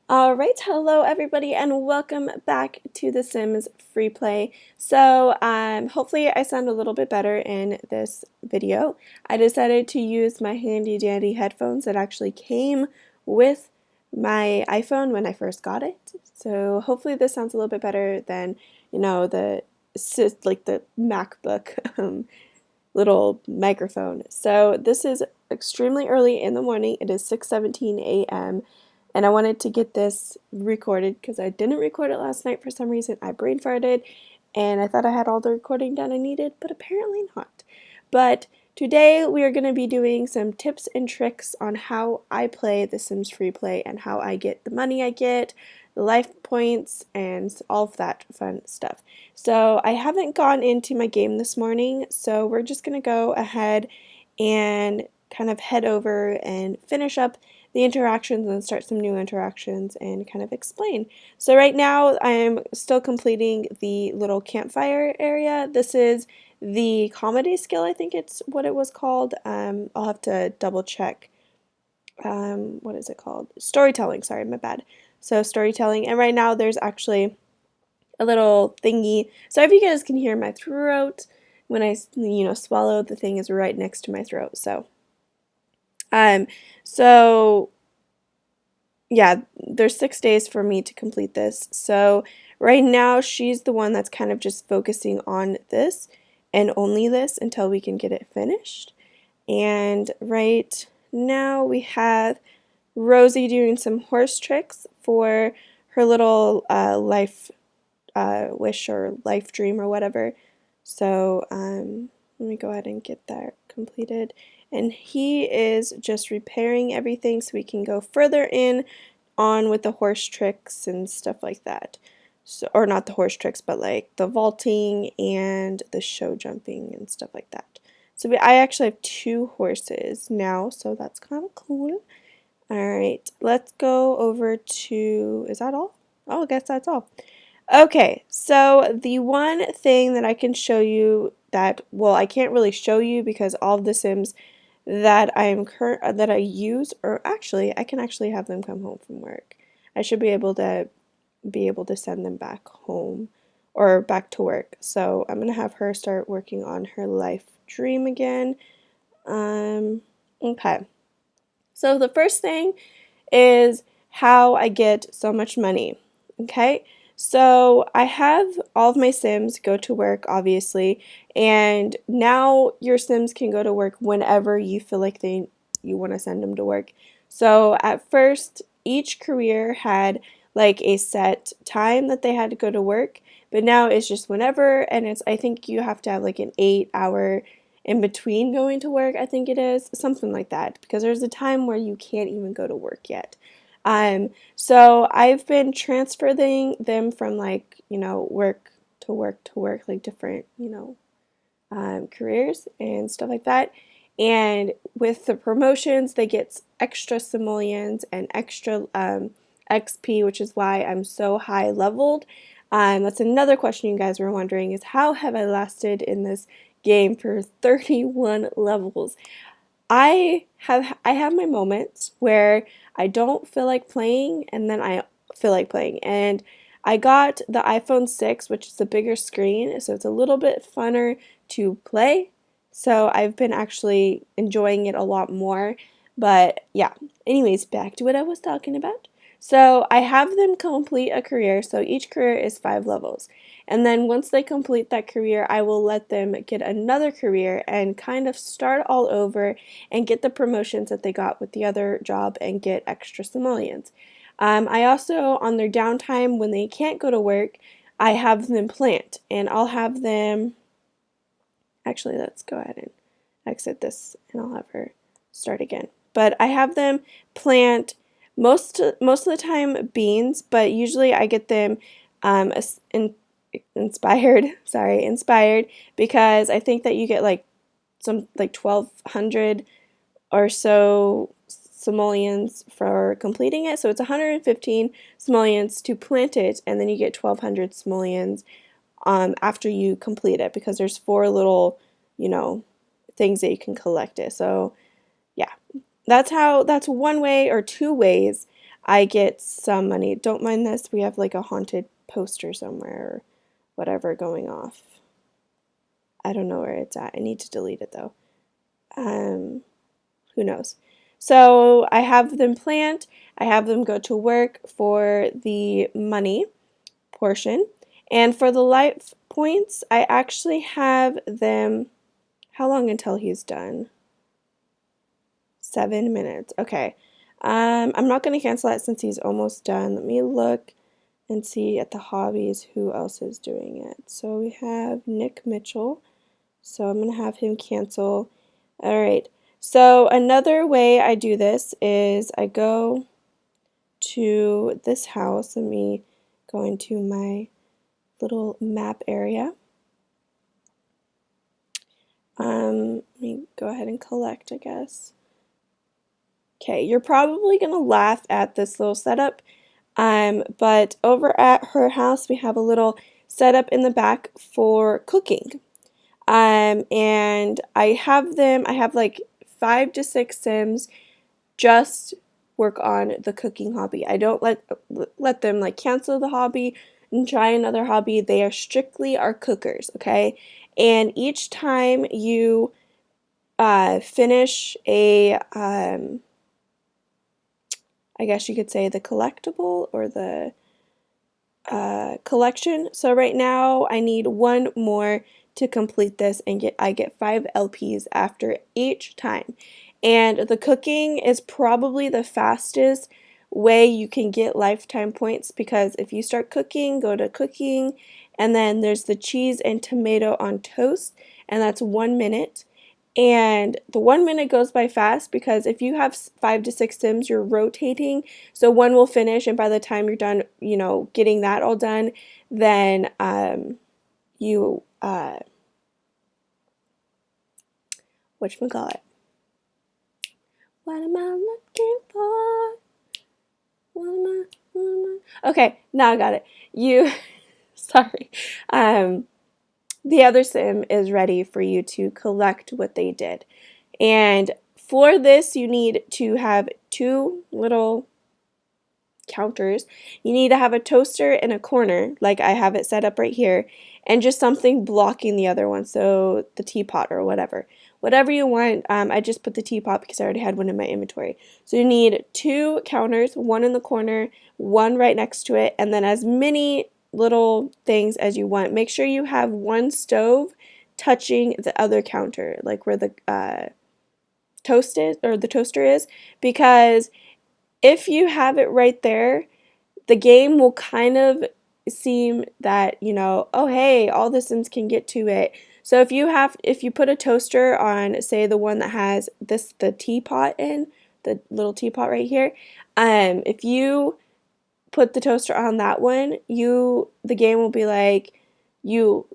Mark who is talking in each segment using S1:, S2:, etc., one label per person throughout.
S1: Alright, hello everybody and welcome back to The Sims FreePlay. So hopefully I sound a little bit better in this video. I decided to use my handy dandy headphones that actually came with my iPhone when I first got it. So hopefully this sounds a little bit better than, the MacBook little microphone. So this is extremely early in the morning. It is 6:17 a.m. and I wanted to get this recorded because I didn't record it last night for some reason. I brain farted and I thought I had all the recording done I needed, but apparently not. But today we are going to be doing some tips and tricks on how I play The Sims FreePlay and how I get the money I get, the life points, and all of that fun stuff. So I haven't gone into my game this morning, so we're just going to go ahead and kind of head over and finish up the interactions and start some new interactions and kind of explain. So right now I'm still completing the little campfire area. This is the comedy skill, I think it's what it was called. I'll have to double check. What is it called? Storytelling, sorry, my bad. So storytelling, and right now there's actually a little thingy. So if you guys can hear my throat when I, swallow, the thing is right next to my throat. So yeah, there's 6 days for me to complete this. So right now she's the one that's kind of just focusing on this and only this until we can get it finished. And right now we have Rosie doing some horse tricks for her little life wish or life dream or whatever. So let me go ahead and get that completed. And he is just repairing everything so we can go further on with the horse tricks and stuff like that. So, or not the horse tricks, but like the vaulting and the show jumping and stuff like that. So I actually have 2 horses now, so that's kind of cool. Alright, let's go over to, is that all? Oh, I guess that's all. Okay, so the one thing that I can show you that, well, I can't really show you because all of the Sims that I use, or actually, I can actually have them come home from work. I should be able to send them back home or back to work. So I'm gonna have her start working on her life dream again. Okay. So the first thing is how I get so much money. Okay. So I have all of my Sims go to work, obviously, and now your Sims can go to work whenever you feel like you want to send them to work. So at first, each career had like a set time that they had to go to work, but now it's just whenever, and I think you have to have like an 8-hour in between going to work, I think it is, something like that, because there's a time where you can't even go to work yet. So I've been transferring them from like, work to work to work, like different, careers and stuff like that. And with the promotions, they get extra simoleons and extra XP, which is why I'm so high leveled. That's another question you guys were wondering is how have I lasted in this game for 31 levels? I have my moments where I don't feel like playing and then I feel like playing. And I got the iPhone 6, which is a bigger screen, so it's a little bit funner to play. So I've been actually enjoying it a lot more. But yeah, anyways, back to what I was talking about. So I have them complete a career, so each career is 5 levels. And then once they complete that career, I will let them get another career and kind of start all over and get the promotions that they got with the other job and get extra simoleons. I also, on their downtime when they can't go to work, I have them plant, and I'll have them, actually let's go ahead and exit this and I'll have her start again. But I have them plant most of the time beans, but usually I get them inspired because I think that you get like 1,200 or so simoleons for completing it. So it's 115 simoleons to plant it, and then you get 1,200 simoleons after you complete it, because there's 4 little, things that you can collect it. So yeah, that's one way or 2 ways I get some money. Don't mind this. We have like a haunted poster somewhere or whatever going off. I don't know where it's at. I need to delete it though. Who knows? So I have them planned. I have them go to work for the money portion. And for the life points, I actually have them. How long until he's done? 7 minutes. Okay. I'm not going to cancel that since he's almost done. Let me look and see at the hobbies who else is doing it. So we have Nick Mitchell. So I'm going to have him cancel. All right. So another way I do this is I go to this house. Let me go into my little map area. Let me go ahead and collect, I guess. Okay, you're probably going to laugh at this little setup, but over at her house we have a little setup in the back for cooking. And I have like 5 to 6 Sims just work on the cooking hobby. I don't let them like cancel the hobby and try another hobby. They are strictly our cookers, okay? And each time you finish a I guess you could say the collectible or the collection. So right now I need one more to complete this and I get 5 LPs after each time. And the cooking is probably the fastest way you can get lifetime points, because if you start cooking, go to cooking, and then there's the cheese and tomato on toast, and that's 1 minute. And the 1 minute goes by fast because if you have 5 to 6 Sims, you're rotating. So one will finish, and by the time you're done, getting that all done, then you whatchamacallit? What am I looking for? What am I? Okay, now I got it. Sorry. The other sim is ready for you to collect what they did. And for this, you need to have 2 little counters. You need to have a toaster in a corner, like I have it set up right here, and just something blocking the other one, so the teapot or whatever. Whatever you want. I just put the teapot because I already had one in my inventory. So you need 2 counters, one in the corner, one right next to it, and then as many little things as you want. Make sure you have 1 stove touching the other counter, like where the toast is or the toaster is, because if you have it right there, the game will kind of seem that, oh hey, all the Sims can get to it. So if you put a toaster on, say, the one that has the teapot in, the little teapot right here, if you put the toaster on that one, the game will be like, you'll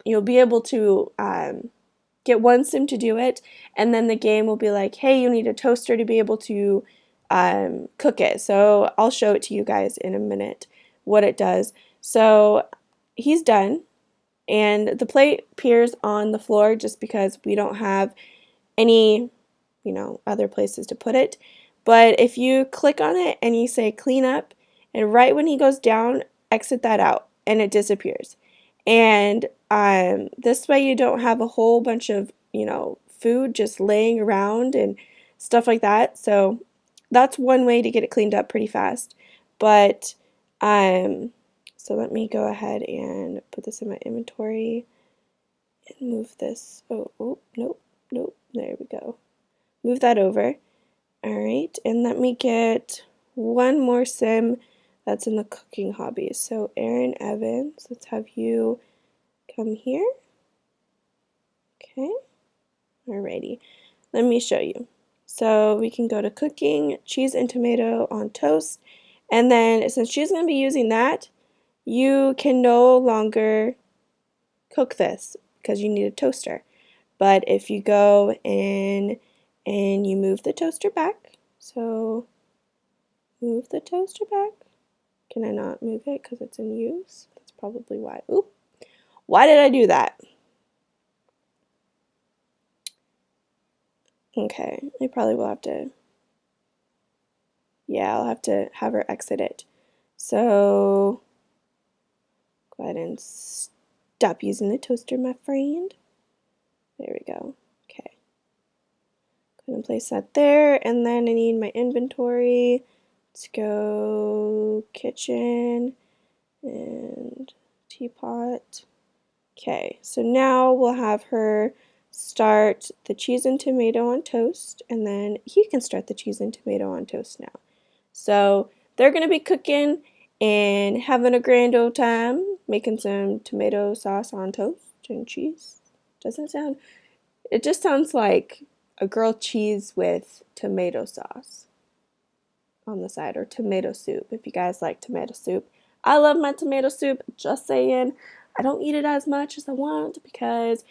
S1: be able to get one Sim to do it, and then the game will be like, hey, you need a toaster to be able to cook it. So I'll show it to you guys in a minute what it does. So he's done, and the plate appears on the floor just because we don't have any, other places to put it. But if you click on it and you say clean up, and right when he goes down, exit that out, and it disappears. And this way you don't have a whole bunch of, food just laying around and stuff like that. So that's one way to get it cleaned up pretty fast. But so let me go ahead and put this in my inventory and move this. Oh, nope. There we go. Move that over. All right, and let me get one more Sim that's in the cooking hobby. So Aaron Evans, let's have you come here. Okay, alrighty. Let me show you. So we can go to cooking, cheese and tomato on toast, and then since she's going to be using that, you can no longer cook this because you need a toaster. But if you go in and you move the toaster back, so move the toaster back. Can I not move it because it's in use? That's probably why. Oop. Why did I do that? Okay, I probably will have to Yeah, I'll have to have her exit it. So go ahead and stop using the toaster, my friend. There we go. Okay. Go ahead and place that there, and then I need my inventory. Let's go kitchen and teapot. Okay, so now we'll have her start the cheese and tomato on toast, and then he can start the cheese and tomato on toast now. So they're going to be cooking and having a grand old time, making some tomato sauce on toast and cheese. Doesn't sound, it just sounds like a grilled cheese with tomato sauce on the side, or tomato soup if you guys like tomato soup. I love my tomato soup, just saying. I don't eat it as much as I want because,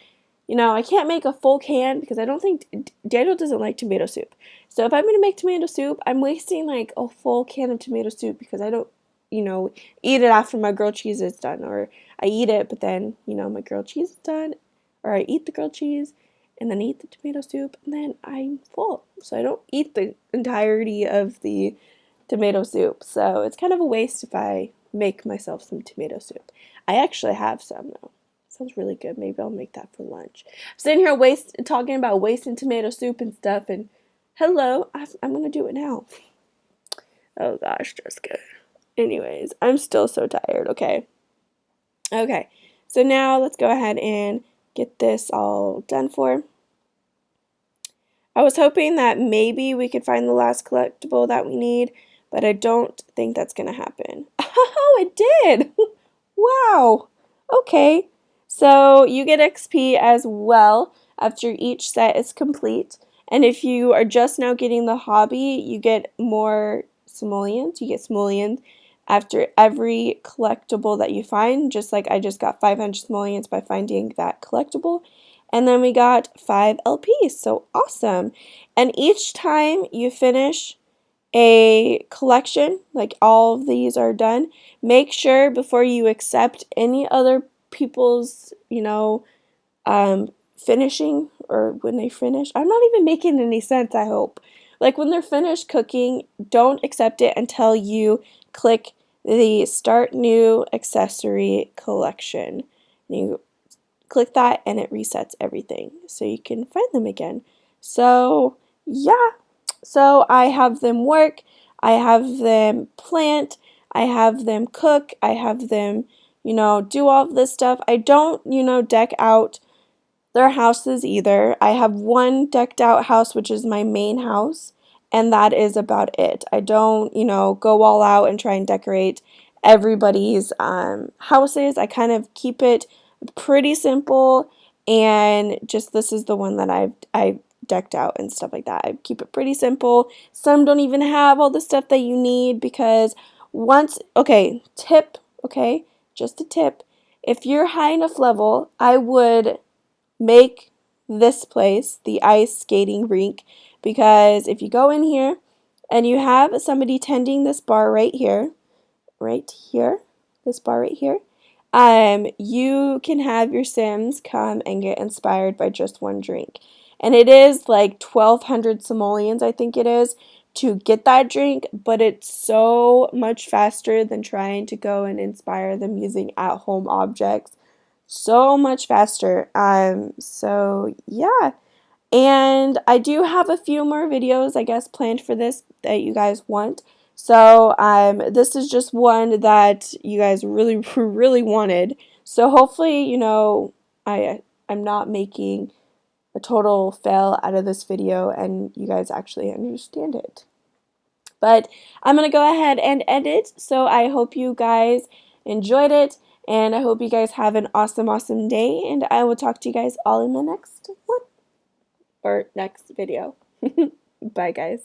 S1: you know, I can't make a full can because I don't think Daniel doesn't like tomato soup. So if I'm going to make tomato soup, I'm wasting like a full can of tomato soup because I don't, you know, eat it after my grilled cheese is done, or I eat it but then, you know, my grilled cheese is done, or I eat the grilled cheese and then eat the tomato soup and then I'm full. So I don't eat the entirety of the tomato soup. So it's kind of a waste if I make myself some tomato soup. I actually have some though. Sounds really good. Maybe I'll make that for lunch. I'm sitting here talking about wasting tomato soup and stuff, and hello, I'm gonna do it now. Oh gosh, Jessica. Anyways, I'm still so tired. Okay. Okay. So now let's go ahead and get this all done for. I was hoping that maybe we could find the last collectible that we need, but I don't think that's gonna happen. Oh, it did! Wow. Okay. So you get XP as well after each set is complete. And if you are just now getting the hobby, you get more simoleons. You get simoleons after every collectible that you find, just like I just got 500 simoleons by finding that collectible. And then we got 5 LPs, so awesome. And each time you finish a collection, like all of these are done, make sure before you accept any other people's, you know, finishing, or when they finish. I'm not even making any sense, I hope. Like when they're finished cooking, don't accept it until you click the Start New Accessory Collection. And you click that and it resets everything so you can find them again. So, yeah. So I have them work, I have them plant, I have them cook, I have them, you know, do all of this stuff. I don't, you know, deck out their houses either. I have one decked out house, which is my main house, and that is about it. I don't, you know, go all out and try and decorate everybody's houses. I kind of keep it pretty simple, and just this is the one that I've decked out and stuff like that. I keep it pretty simple. Some don't even have all the stuff that you need because okay, tip, okay, just a tip. If you're high enough level, I would make this place the ice skating rink, because if you go in here and you have somebody tending this bar right here, this bar right here, you can have your Sims come and get inspired by just one drink. And it is like 1,200 simoleons, I think it is, to get that drink, but it's so much faster than trying to go and inspire them using at-home objects. So much faster. So yeah. And I do have a few more videos, I guess, planned for this that you guys want. So this is just one that you guys really, really wanted. So hopefully, you know, I'm not making a total fail out of this video and you guys actually understand it. But I'm going to go ahead and end it. So I hope you guys enjoyed it. And I hope you guys have an awesome, awesome day. And I will talk to you guys all in the next one, or next video. Bye, guys.